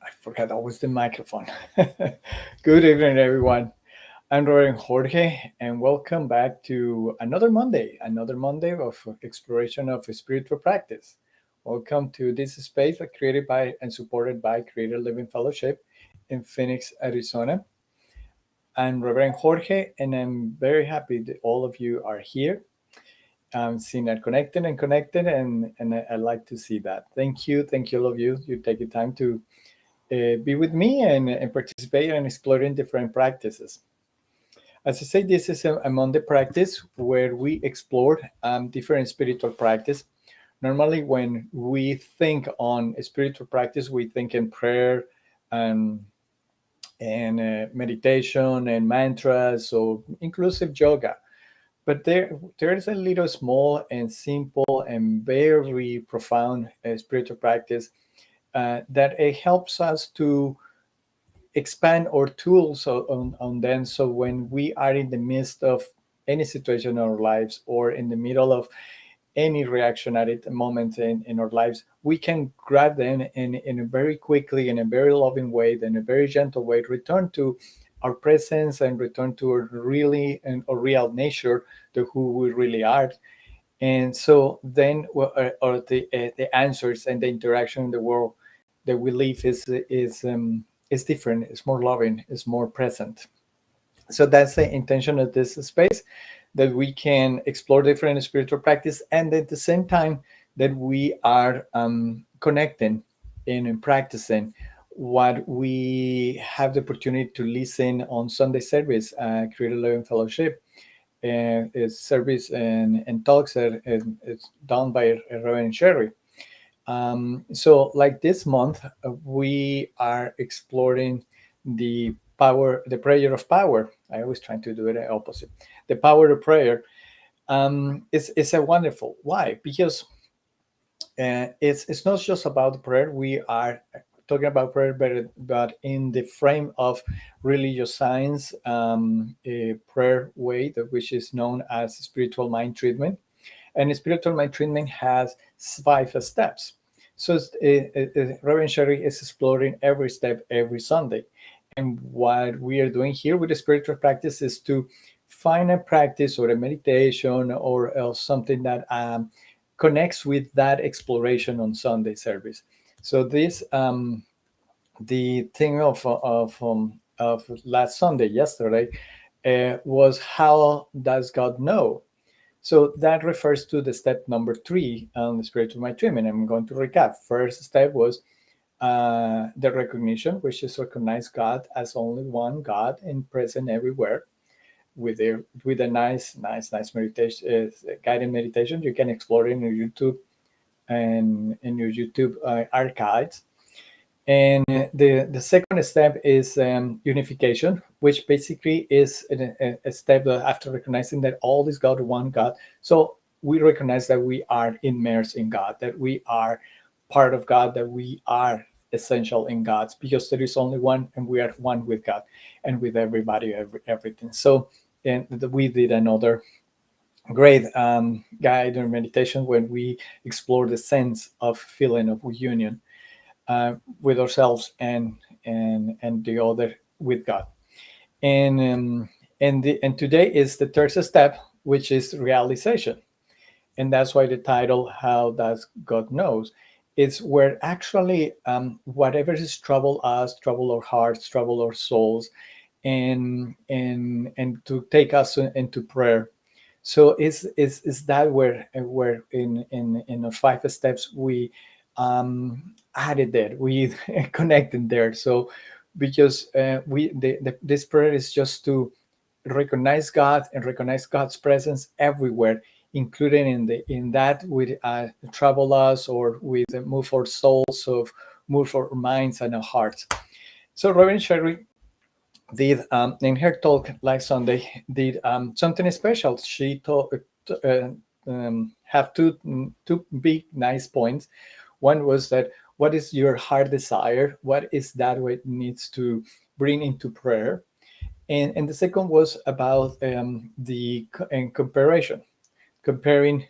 I forgot always the microphone. Good evening, everyone. I'm Reverend Jorge, and welcome back to another Monday of exploration of spiritual practice. Welcome to this space created by and supported by Creator Living Fellowship in Phoenix, Arizona. I'm Reverend Jorge, and I'm very happy that all of you are here. I'm seeing that connected, and I like to see that. Thank you, all of you. You take the time to be with me and participate in exploring different practices. As I say, this is a Monday practice where we explore different spiritual practice. Normally, when we think on spiritual practice, we think in prayer and meditation and mantras or inclusive yoga. But there is a little small and simple and very profound spiritual practice that it helps us to expand our tools on them. So when we are in the midst of any situation in our lives or in the middle of any reactionary moment in our lives, we can grab them in a very quickly, in a very loving way, in a very gentle way, return to our presence and return to our really and our real nature, to who we really are. And so then, or the answers and the interaction in the world that we live is different. It's more loving. It's more present. So that's the intention of this space, that we can explore different spiritual practice, and at the same time that we are connecting and practicing what we have the opportunity to listen on Sunday service, Creative Living Fellowship is service and talks that is done by Reverend Sherry. So, like this month, we are exploring the prayer of power. I always try to do it opposite. The power of prayer is a wonderful. Why? Because it's not just about prayer. We are talking about prayer, but in the frame of religious science, a prayer way, which is known as spiritual mind treatment. And spiritual mind treatment has 5 steps. So Reverend Sherry is exploring every step every Sunday. And what we are doing here with the spiritual practice is to find a practice or a meditation or else something that connects with that exploration on Sunday service. So this the thing of last Sunday, yesterday, was how does God know? So that refers to the step number 3 on the spiritual mind treatment. I'm going to recap. First step was the recognition, which is recognize God as only one God and present everywhere. With a nice meditation, guided meditation, you can explore in your YouTube and in your YouTube archives. And the second step is unification, which basically is a step after recognizing that all is God, one God. So we recognize that we are immersed in God, that we are part of God, that we are essential in God, because there is only one, and we are one with God and with everybody, everything. So, and we did another great guided meditation when we explore the sense of feeling of union with ourselves and the other with God. And today is the third step, which is realization, and that's why the title "How Does God Knows?" It's where actually whatever is trouble us, trouble our hearts, trouble our souls, and to take us into prayer. So is that where in the 5 steps we added that we connected there. So because this prayer is just to recognize God and recognize God's presence everywhere, including in that with trouble us or with move our souls, of move our minds and our hearts. So Reverend Sherry did in her talk last Sunday did something special. She have two big nice points. One was that what is your heart desire? What is that what needs to bring into prayer? And the second was about the comparison, comparing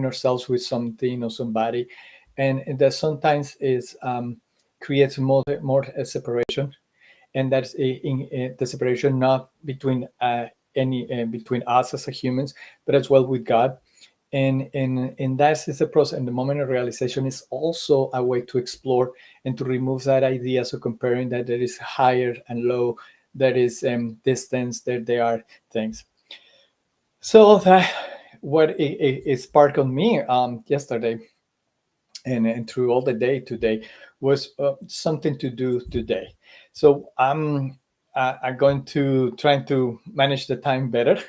ourselves with something or somebody, and that sometimes is creates more separation, and that's the separation not between any between us as a humans, but as well with God. And that is the process. And the moment of realization is also a way to explore and to remove that idea. So comparing that there is higher and low, there is distance, that there are things. So that what it sparked on me yesterday, and through all the day today, was something to do today. So I'm going to try to manage the time better.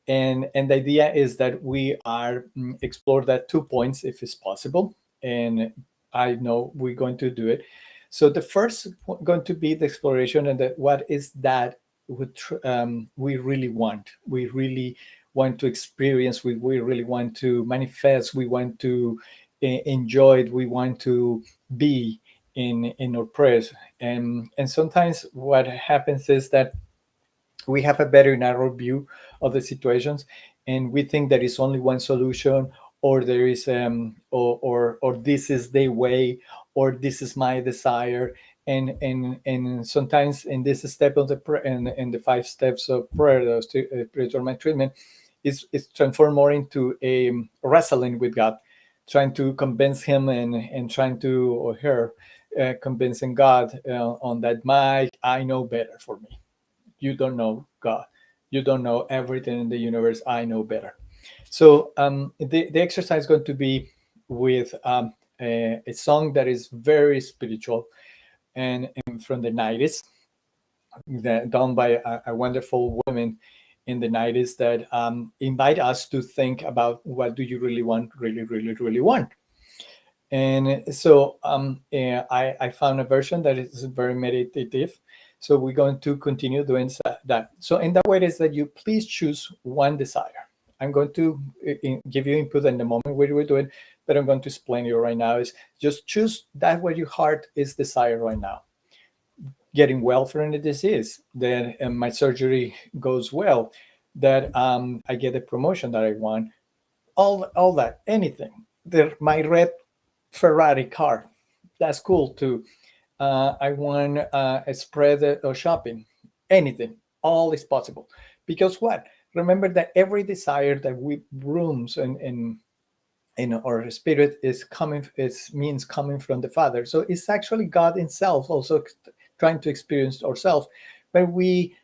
And the idea is that we are explore that 2 points if it's possible, and I know we're going to do it. So the first going to be the exploration, and what is that we really want, we really want to experience, we really want to manifest, we want to enjoy it, we want to be in our prayers. And sometimes what happens is that we have a better narrow view of the situations, and we think there is only one solution, or there is or this is the way, or this is my desire. And sometimes in this step of the in the 5 steps of prayer, the spiritual mind treatment, is transformed more into a wrestling with God, trying to convince him, and trying to, or her, convincing God on that my I know better for me. You don't know God. You don't know everything in the universe. I know better. So the exercise is going to be with a song that is very spiritual, and from the 90s, done by a wonderful woman in the 90s, that invite us to think about what do you really want, really, really, really want. And so I found a version that is very meditative. So we're going to continue doing that. So in that way, it is that you please choose one desire. I'm going to give you input in the moment where we're doing, but I'm going to explain you right now. Is just choose that what your heart is desire right now. Getting well from the disease, that my surgery goes well, that I get the promotion that I want, all that, anything. My red Ferrari car, that's cool too. I want a spread of shopping, anything, all is possible. Because what? Remember that every desire that we rooms in our spirit is coming, it means coming from the Father. So it's actually God Himself also trying to experience ourselves. But we,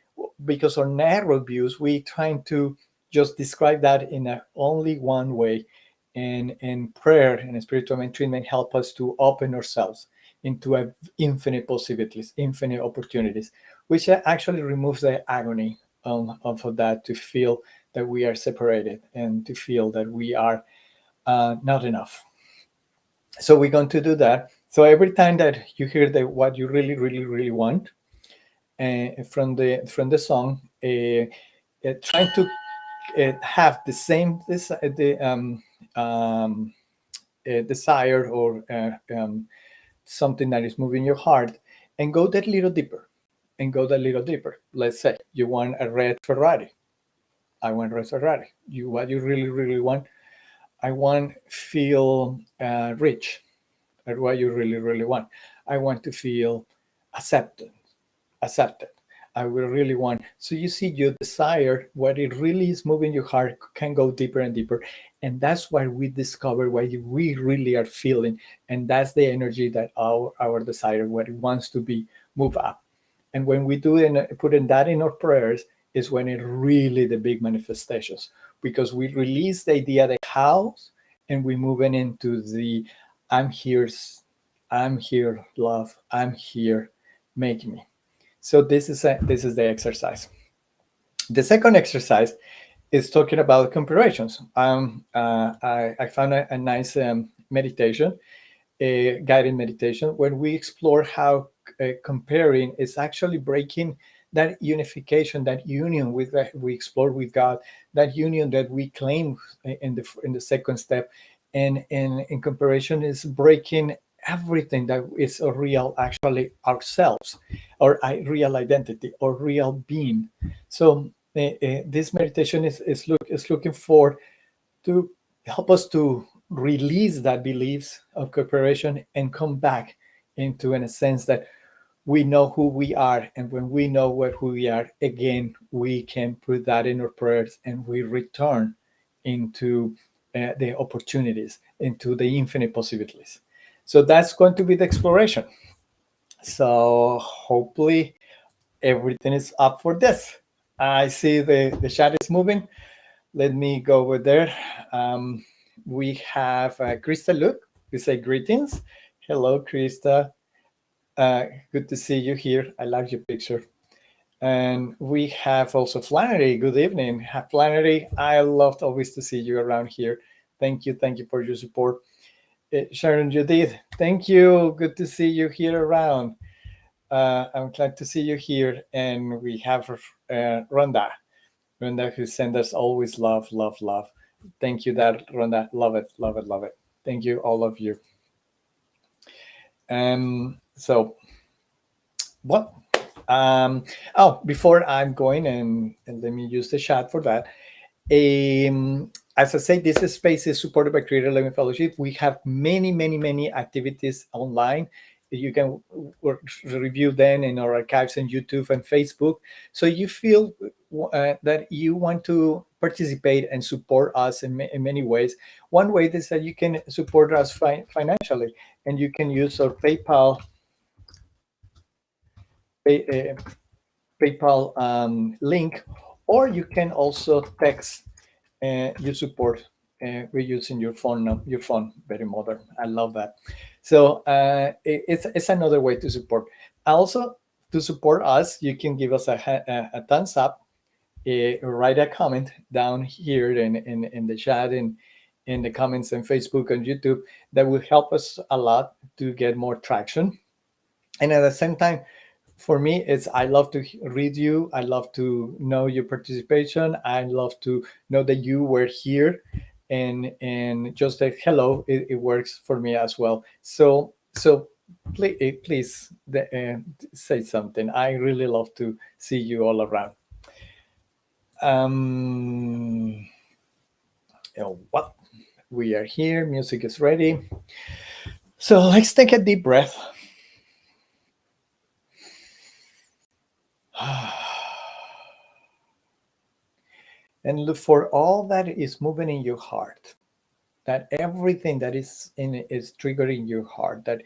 because our narrow views, we trying to just describe that in a only one way. And prayer and spiritual mind treatment help us to open ourselves into infinite possibilities, infinite opportunities, which actually removes the agony of that, to feel that we are separated and to feel that we are not enough. So we're going to do that. So every time that you hear what you really, really, really want from the song, trying to have the same desire, or something that is moving your heart, and go that little deeper, and go that little deeper. Let's say you want a red Ferrari. I want a red Ferrari. What you really, really want? I want feel rich. That's what you really, really want. I want to feel accepted. Accepted. I will really want. So you see, your desire, what it really is moving your heart, can go deeper and deeper, and that's why we discover what we really are feeling, and that's the energy that our desire, what it wants to be, move up. And when we do it, putting that in our prayers, is when it really the big manifestations, because we release the idea the how, and we moving into the I'm here, I'm here, love, I'm here, make me. So this is the exercise. The second exercise is talking about comparisons. I found a nice meditation, a guided meditation, when we explore how comparing is actually breaking that unification, that union with that we explore with God, that union that we claim in the second step, and in comparison is breaking everything that is a real, actually ourselves, or a real identity, or real being. So this meditation is looking for to help us to release that beliefs of cooperation and come back into in a sense that we know who we are, and when we know what who we are, again we can put that in our prayers, and we return into the opportunities, into the infinite possibilities. So that's going to be the exploration. So hopefully everything is up for this. I see the chat is moving. Let me go over there. um, we have Krista Luke, we say greetings. Hello, Krista. Good to see you here. I like your picture. And we have also Flannery. Good evening, Flannery. I loved always to see you around here. Thank you for your support. Sharon Judith, thank you. Good to see you here around. I'm glad to see you here. And we have Rhonda, who sent us always love, love, love. Thank you, that Rhonda. Love it, love it, love it. Thank you, all of you. So what? Before I'm going, and let me use the chat for that. As I say, this space is supported by Creator Living Fellowship. We have many, many, many activities online. You can review them in our archives on YouTube and Facebook. So you feel that you want to participate and support us in many ways. One way is that you can support us financially, and you can use our pay, PayPal link, or you can also text your support we're using your phone. Very modern. I love that. So it's another way to support. Also, to support us, you can give us a thumbs up, write a comment down here in the chat, in the comments on Facebook and YouTube. That will help us a lot to get more traction. And at the same time, for me, it's I love to read you. I love to know your participation. I love to know that you were here, and just a hello, it works for me as well. So please say something. I really love to see you all around. What? We are here. Music is ready. So let's take a deep breath. And look for all that is moving in your heart, that everything that is in it is triggering your heart, that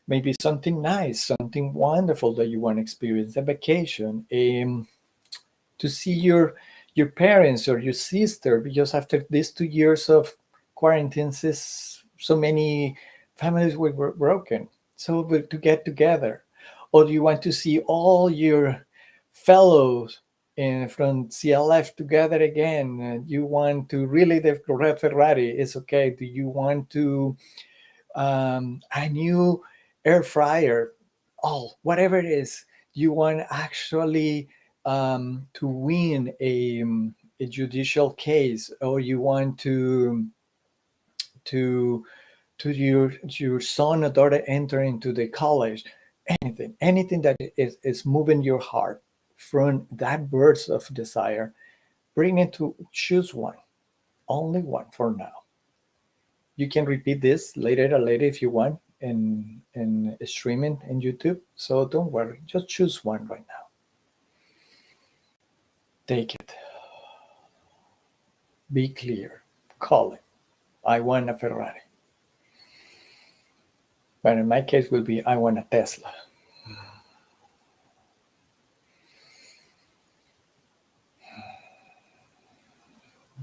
maybe something nice, something wonderful that you want to experience, a vacation, to see your parents or your sister, because after these 2 years of quarantines, so many families were broken. So to get together, or you want to see all your fellows from CLF together again. You want to really the red Ferrari is okay. Do you want to a new air fryer? Oh, whatever it is, you want actually to win a judicial case, or you want to your son or daughter enter into the college. Anything that is moving your heart from that burst of desire, bring it to choose one, only one for now. You can repeat this later if you want, and streaming in YouTube. So don't worry, just choose one right now. Take it. Be clear. Call it. I want a Ferrari. But in my case, will be I want a Tesla.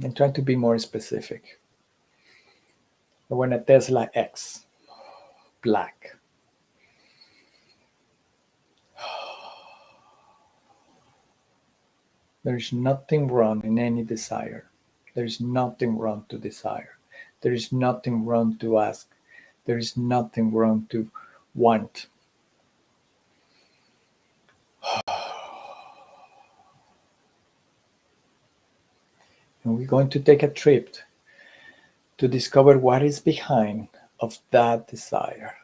And try to be more specific. I want a Tesla X, black. There's nothing wrong in any desire. There's nothing wrong to desire. There is nothing wrong to ask. There is nothing wrong to want. And we're going to take a trip to discover what is behind of that desire.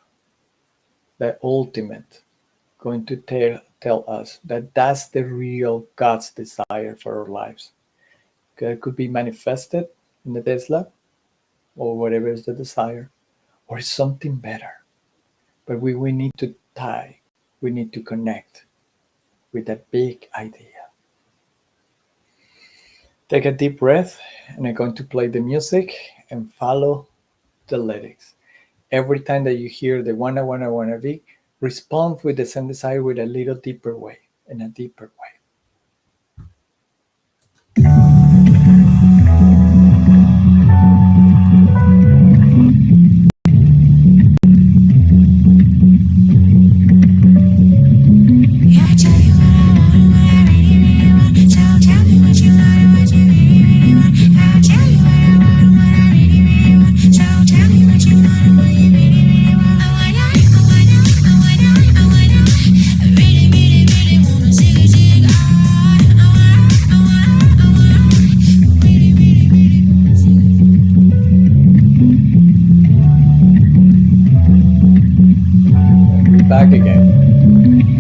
The ultimate, going to tell us that that's the real God's desire for our lives. Okay, it could be manifested in the Tesla, or whatever is the desire, or something better. but we need to tie, we need to connect with that big idea. Take a deep breath, and I'm going to play the music and follow the lyrics. Every time that you hear the wanna be, respond with the same desire with a little deeper way, in a deeper way. Yeah, I tell you what I want, what I really, really want. So tell me what you want and what you really, really want. I'll tell you what I want, what I really, really want. So tell me what you want and what you really, really want. Oh, I know, oh, I know, oh, I know, oh, I know. I really, really, really wanna zig a zig on. Oh, I, oh, I, oh, I. I really, really, really wanna zig a zig. And we're back again.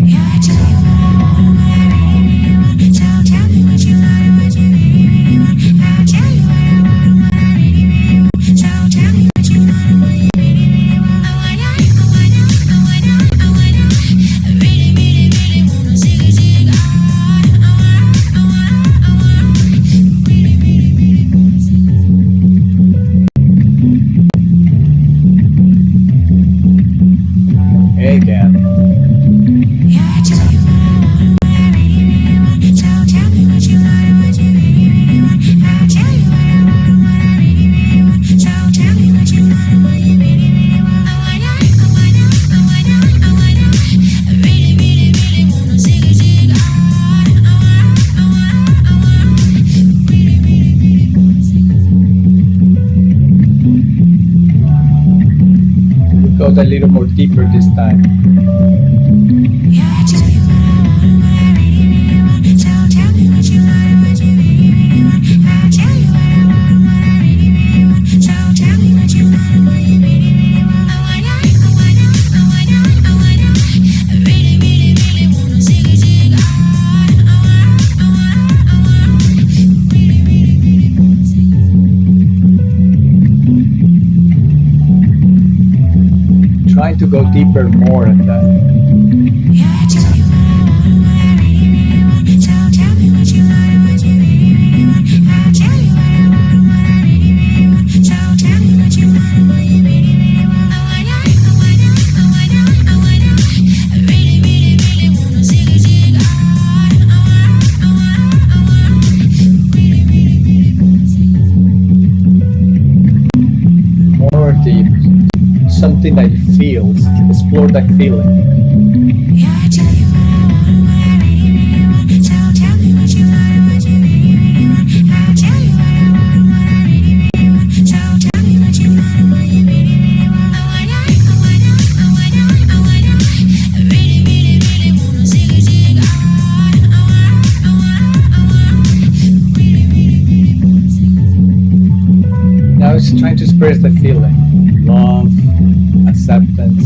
Yeah, I tell you what I want, what I really, really want. So tell me what you want and what you really, really want. I'll tell you what I want, what I really, really want. So tell me what you want and what you really, really want. Oh, I know, oh, I know, oh, I know, oh, I know. I really, really, really wanna zig a zig on. Oh, I, oh, I, oh, I. I really, really, really wanna zig a zig. Hey again. Yeah, I tell you what I want, what I really, really want. So tell me what you want and what you really, really want. I'll tell you what I want, what I really, really want. So tell me what you want and what you really, really want. Oh, I know, oh, I know, oh, I know, oh, I know. I really, really, really wanna zig a zig on. Oh, I, oh, I, oh, I. I really, really, really wanna zig a zig. We'll go a little more deeper this time. Yeah, I tell you what I want, what I really, really want. So tell me what you want and what you really, really want. I'll tell you what I want, what I really, really want. So tell me what you want and what you really, really want. Oh, I know, oh, I know, oh, I know, oh, I know. I really, really, really wanna zig a zig on. Oh, I, oh, I, oh, I. I really, really, really wanna zig a Trying to go deeper more in that. zig. Yeah, I tell you what I want, what I really, really want. So tell me what you want and what you really, really want. I'll tell you what I want, what I really, really want. So tell me what you want and what you really, really want. Oh, I know, oh, I know, oh, I know, oh, I know. I really, really, really wanna zig a zig on. Oh, I, oh, I, oh, I. I really, really, really wanna zig a zig. More deep. Something that you feel. Explore that feeling. Yeah, I tell you what I want, what I really, really want. So tell me what you want and what you really, really want. I'll tell you what I want, what I really, really want. So tell me what you want and what you really, really want. Oh, I know, oh, I know, oh, I know, oh, I know. I really, really, really wanna zig a zig on. Oh, I, oh, I, oh, I. I really, really, really wanna zig a zig. Now it's trying to express the feeling. Love, acceptance,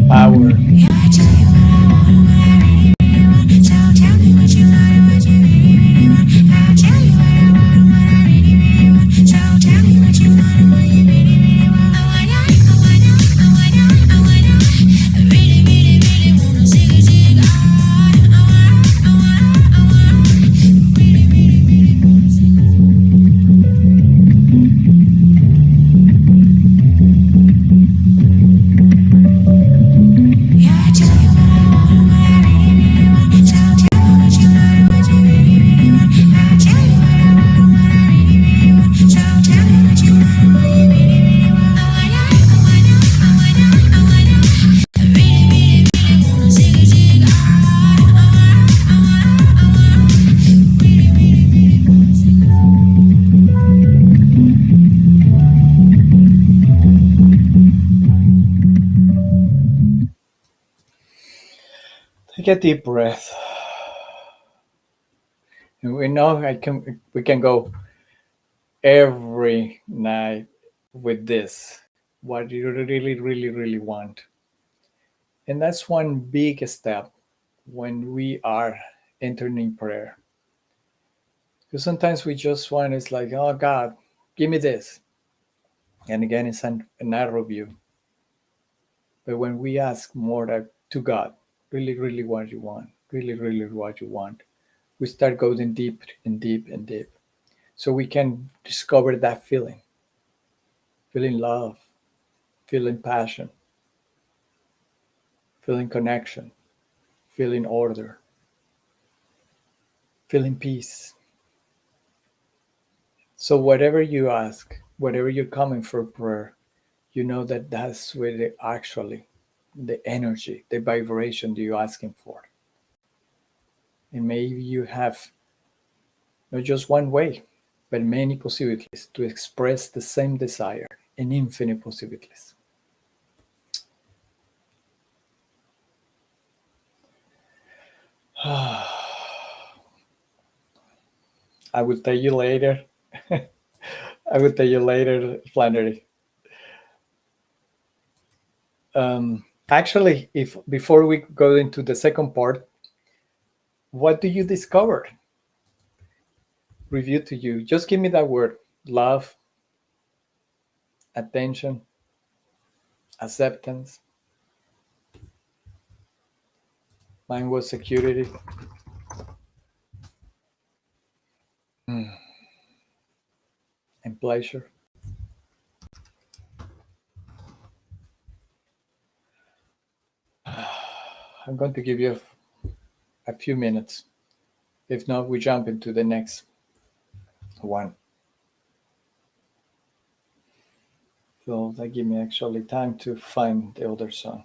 power. Yeah, I tell you what I want, what I really, really want. So tell me what you want and what you really, really want. I'll tell you what I want, what I really, really want. So tell me what you want and what you really, really want. Oh, I know, oh, I know, oh, I know, oh, I know. I really, really, really wanna zig a zig on. Oh, I, oh, I, oh, I. I really, really, really wanna zig a zig. Yeah, I tell you what I want, what I really, really want. So tell me what you want and what you really, really want. I'll tell you what I want, what I really, really want. So tell me what you want and what you really, really want. Oh, I know, oh, I know, oh, I know, oh, I know. I really, really, really wanna zig a zig on. Oh, I, oh, I, oh, I. I really, really, really wanna zig a Take a deep breath. And we know we can go every night with this. What you really, really, really want. And that's one big step when we are entering prayer. Because sometimes we just want, it's like, oh God, give me this. And again, it's a narrow view. But when we ask more to God, really, really what you want, really, really what you want, we start going deep and deep and deep. So we can discover that feeling, feeling love, feeling passion, feeling connection, feeling order, feeling peace. So whatever you ask, whatever you're coming for prayer, you know that that's where actually the energy, the vibration that you're asking for. And maybe you have not just one way, but many possibilities to express the same desire and infinite possibilities. I will tell you later. I will tell you later, Flannery. Actually, if before we go into the second part, what do you discover? Review to you. Just give me that word: love, attention, acceptance. Mine was security. And pleasure. I'm going to give you a few minutes. If not, we jump into the next one. So that give me actually time to find the other song.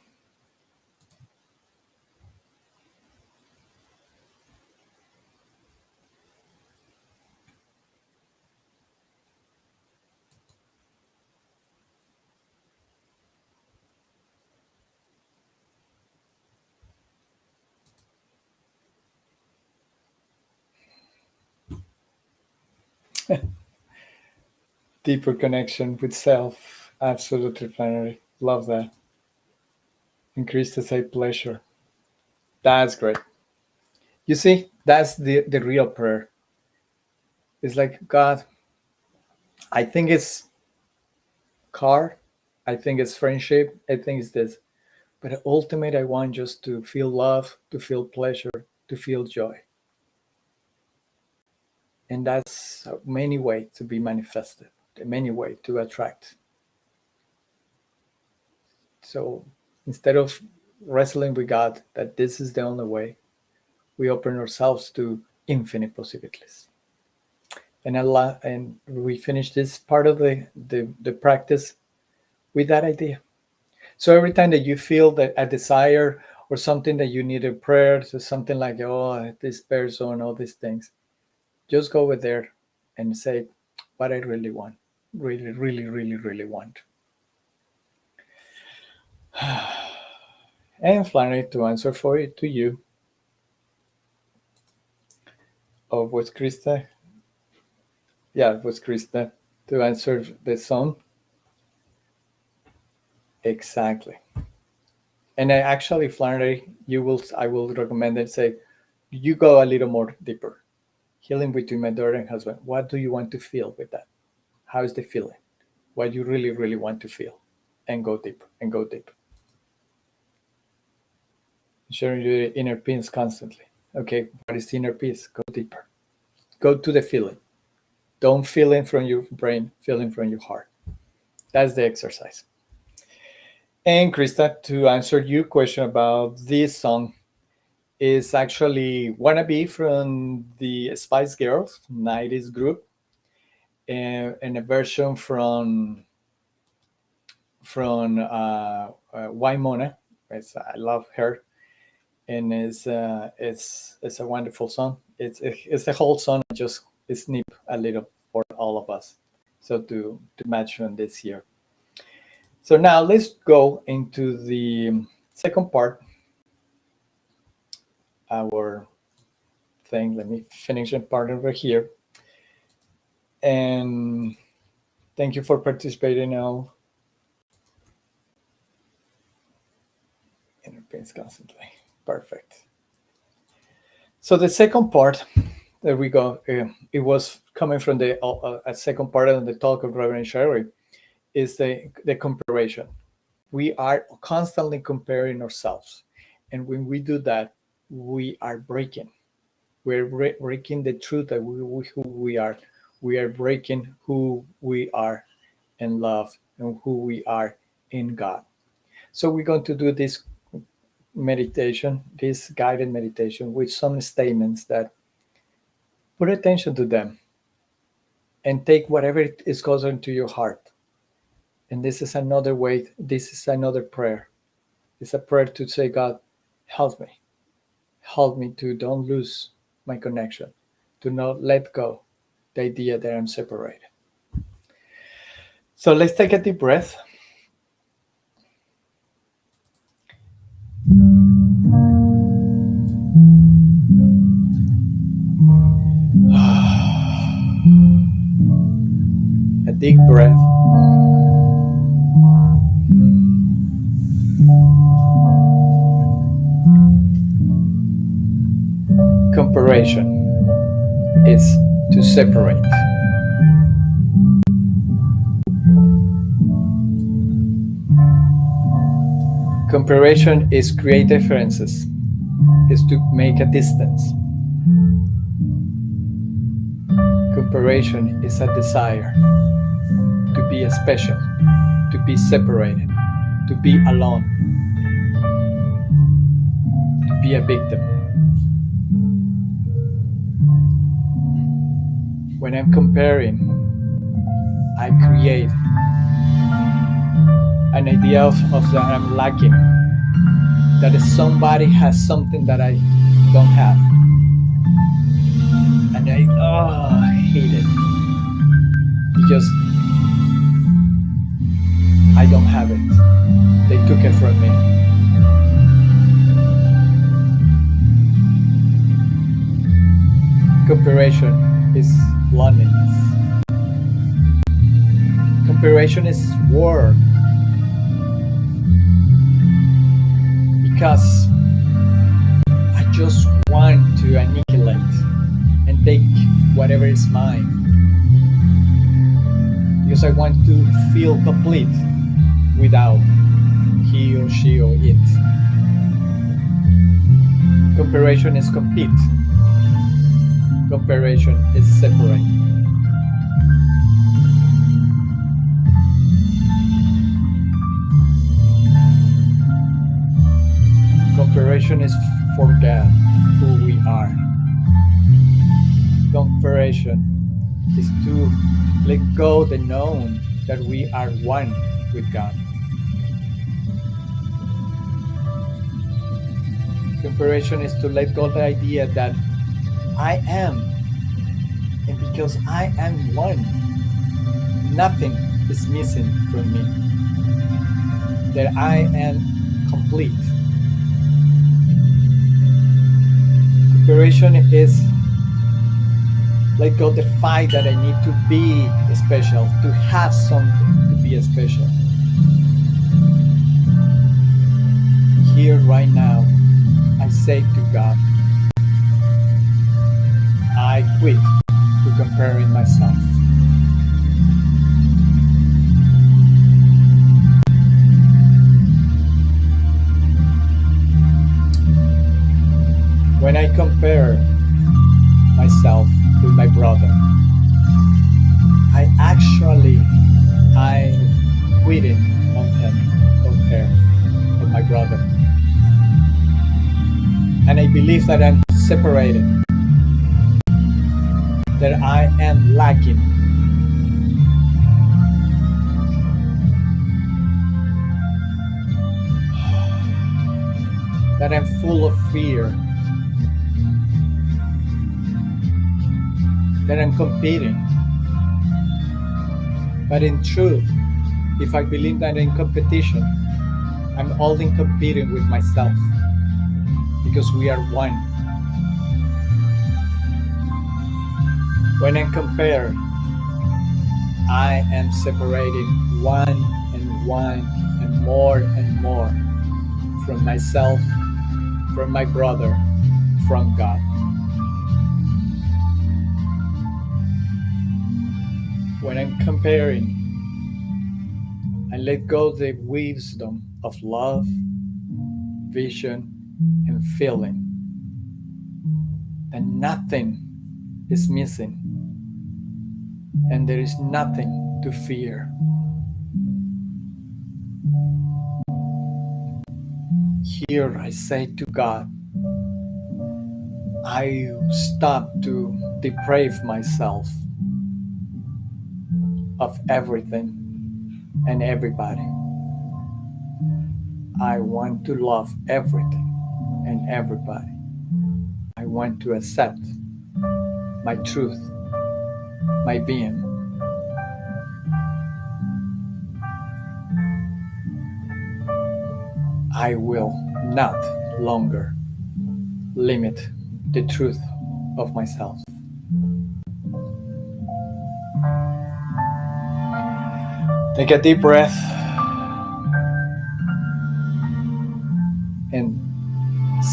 Deeper connection with self. Absolutely, Flannery. Love that. Increase the say pleasure. That's great. You see, that's the real prayer. It's like, God, I think it's car, I think it's friendship, I think it's this. But ultimately, I want just to feel love, to feel pleasure, to feel joy. And that's many way to be manifested, many way to attract. So instead of wrestling with God that this is the only way, we open ourselves to infinite possibilities. And and we finish this part of the practice with that idea. So every time that you feel that a desire or something that you need a prayer, so something like, oh, this person, all these things, just go over there and say what I really want, really, really, really, really want. And Flannery, to answer for it to you, or was Krista? Yeah, it was Krista to answer the song. Exactly. And I actually, Flannery, I will recommend it. Say, you go a little more deeper. Healing between my daughter and husband. What do you want to feel with that? How is the feeling? What you really, really want to feel, and go deeper and go deeper. Sharing your inner peace constantly. Okay, what is the inner peace? Go deeper. Go to the feeling. Don't feel it from your brain. Feel it from your heart. That's the exercise. And Krista, to answer your question about this song, is actually "Wannabe" from the Spice Girls '90s group, and a version from Wymona. I love her, and it's a wonderful song. It's a whole song. Just snip a little for all of us, so to match on this year. So now let's go into the second part. Our thing. Let me finish the part over here. And thank you for participating now. Inner pains constantly. Perfect. So the second part, there we go. It was coming from the a second part of the talk of Reverend Sherry, is the comparison. We are constantly comparing ourselves. And when we do that, we are breaking. We're breaking the truth that who we are. We are breaking who we are in love and who we are in God. So we're going to do this meditation, this guided meditation with some statements that put attention to them and take whatever is goes into your heart. And this is another way, this is another prayer. It's a prayer to say, God, help me. Help me to don't lose my connection, to not let go the idea that I'm separated. So let's take a deep breath. A deep breath. Comparison is to separate. Comparison is create differences, is to make a distance. Comparison is a desire to be special, to be separated, to be alone, to be a victim. When I'm comparing, I create an idea of that I'm lacking, that if somebody has something that I don't have, and I hate it because I don't have it. They took it from me. Comparison is loneliness. Comparison is war. Because I just want to annihilate and take whatever is mine. Because I want to feel complete without he or she or it. Comparison is compete. Comparison is separate. Comparison is forget who we are. Comparison is to let go the known that we are one with God. Comparison is to let go the idea that I am, and because I am one, nothing is missing from me. That I am complete. Comparison is let go the fact that I need to be special, to have something to be special. Here right now, I say to God, I quit to comparing myself. When I compare myself with my brother, I'm quitting on him, on her, on my brother. And I believe that I'm separated, that I am lacking. That I'm full of fear. That I'm competing. But in truth, if I believe that in competition, I'm only competing with myself because we are one. When I compare, I am separating one and more from myself, from my brother, from God. When I'm comparing, and let go the wisdom of love, vision, and feeling. And nothing is missing, and there is nothing to fear. Here I say to God, I stop to deprave myself of everything and everybody. I want to love everything and everybody. I want to accept my truth, my being. I will not longer limit the truth of myself. Take a deep breath and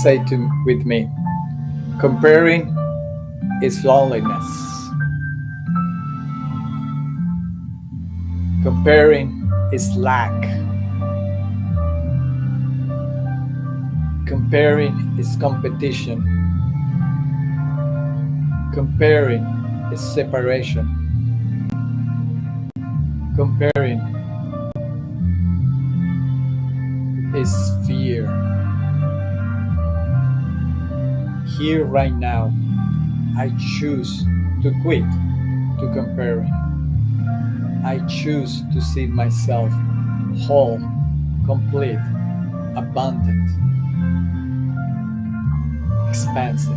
say with me, comparing is loneliness. Comparing is lack. Comparing is competition. Comparing is separation. Comparing is fear. Here, right now, I choose to quit to comparing. I choose to see myself whole, complete, abundant, expansive.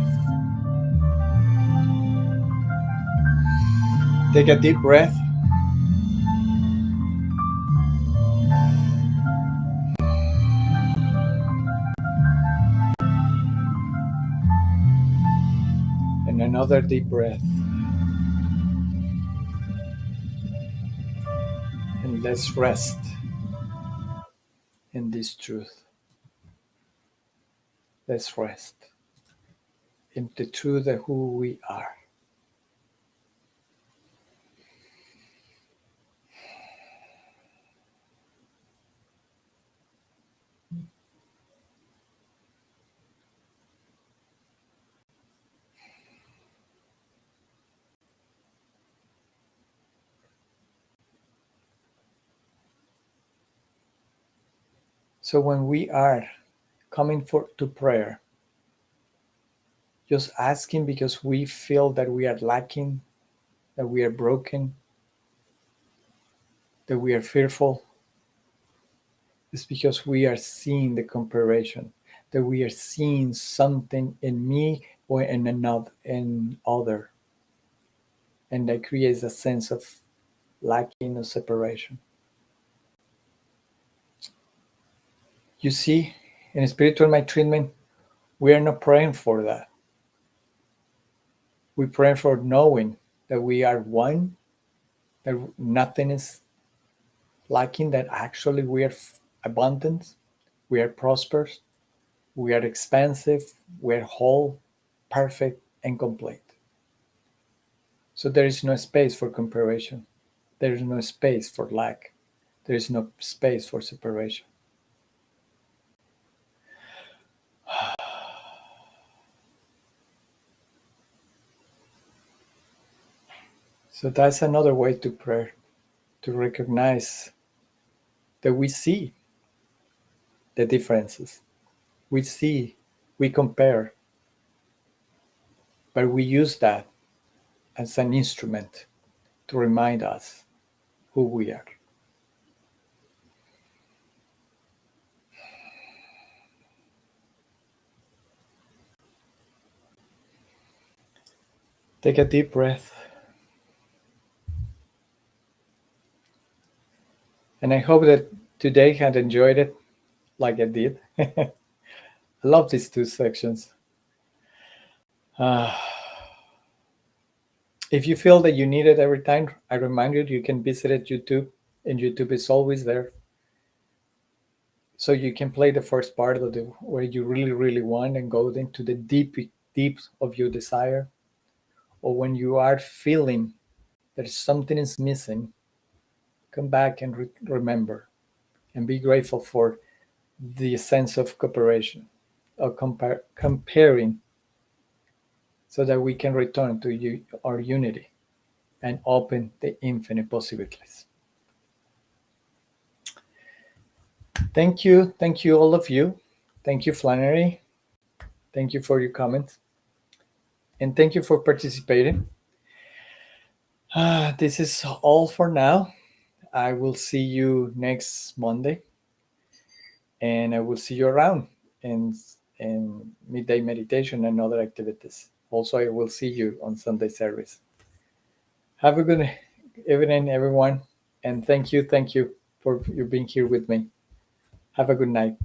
Take a deep breath and another deep breath. And let's rest in this truth. Let's rest in the truth of who we are. So when we are coming to prayer, just asking because we feel that we are lacking, that we are broken, that we are fearful, it's because we are seeing the comparison, that we are seeing something in me or in another, in other, and that creates a sense of lacking or separation. You see, in spiritual mind treatment, we are not praying for that. We pray for knowing that we are one, that nothing is lacking, that actually we are abundant, we are prosperous, we are expansive, we are whole, perfect, and complete. So there is no space for comparison. There is no space for lack. There is no space for separation. So that's another way to pray, to recognize that we see the differences. We see, we compare, but we use that as an instrument to remind us who we are. Take a deep breath. And I hope that today had enjoyed it like I did. I love these two sections. Uh, if you feel that you need it every time, I remind you can visit it YouTube, and YouTube is always there. So you can play the first part of the where you really, really want and go into the deep of your desire. Or when you are feeling that something is missing, come back and remember and be grateful for the sense of cooperation, of comparing, so that we can return to our unity and open the infinite possibilities. Thank you, all of you. Thank you, Flannery. Thank you for your comments, and thank you for participating. This is all for now. I will see you next Monday, and I will see you around in midday meditation and other activities. Also, I will see you on Sunday service. Have a good evening, everyone, and thank you for you being here with me. Have a good night.